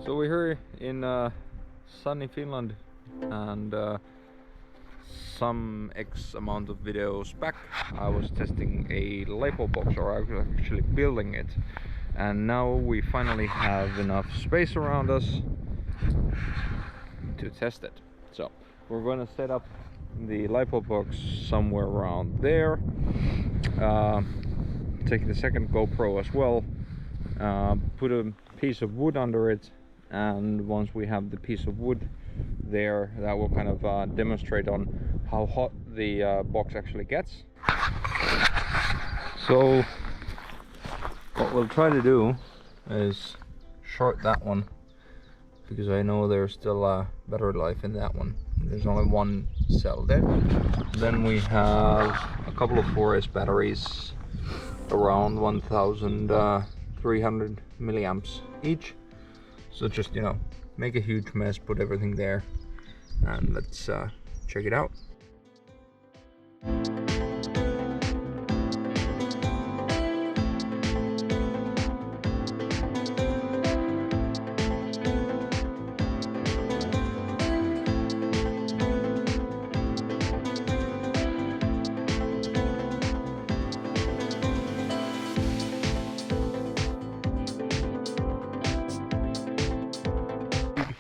So we're here in sunny Finland, and some X amount of videos back I was testing a LiPo box, or I was actually building it, and now we finally have enough space around us to test it. So we're going to set up the LiPo box somewhere around there, take the second GoPro as well, put a piece of wood under it, and once we have the piece of wood there, that will kind of demonstrate on how hot the box actually gets. So what we'll try to do is short that one, because I know there's still battery life in that one. There's only one cell there. Then we have a couple of 4S batteries around 1300 milliamps each. So just, make a huge mess, put everything there, and let's check it out.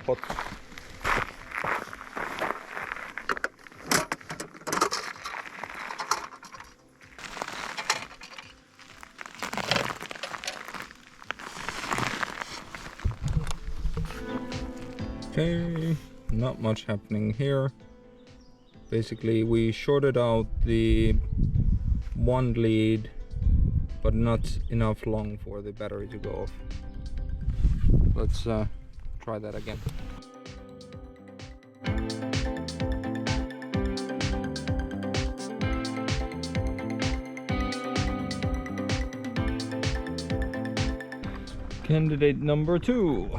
Hot. Okay, not much happening here. Basically, we shorted out the one lead, but not enough long for the battery to go off. Let's try that again. Candidate number 2.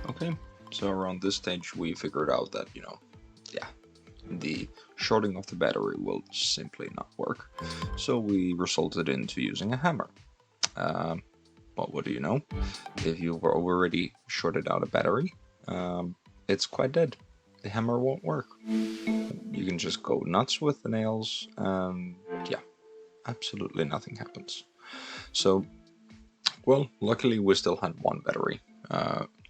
Okay, so around this stage we figured out that, the shorting of the battery will simply not work. So we resulted into using a hammer. But what do you know? If you've already shorted out a battery, it's quite dead. The hammer won't work. You can just go nuts with the nails, and yeah, absolutely nothing happens. So, well, luckily we still had one battery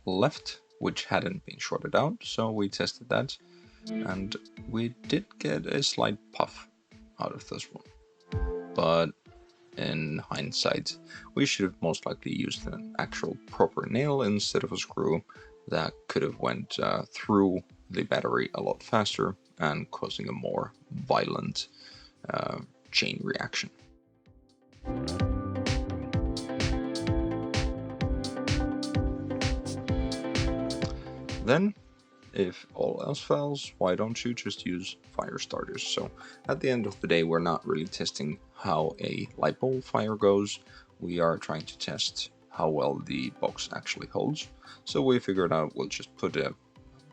left, which hadn't been shorted out, so we tested that, and we did get a slight puff out of this one. But in hindsight, we should have most likely used an actual proper nail instead of a screw. That could have went through the battery a lot faster and causing a more violent chain reaction. Then, if all else fails, why don't you just use fire starters? So at the end of the day, we're not really testing how a LiPo fire goes. We are trying to test how well the box actually holds. So we figured out we'll just put a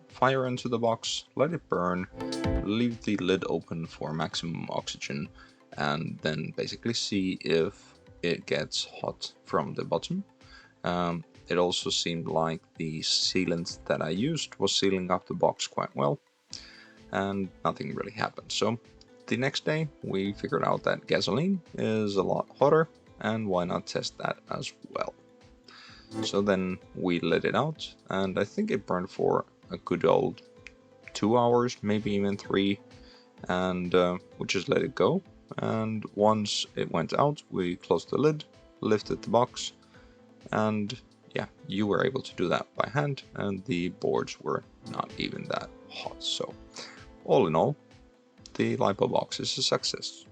fire into the box, let it burn, leave the lid open for maximum oxygen, and then basically see if it gets hot from the bottom. It also seemed like the sealant that I used was sealing up the box quite well, and nothing really happened. So the next day we figured out that gasoline is a lot hotter, and why not test that as well. So then we let it out, and I think it burned for a good old 2 hours, maybe even 3, and we just let it go. And once it went out, we closed the lid, lifted the box, and yeah, you were able to do that by hand, and the boards were not even that hot. So all in all, the LiPo box is a success.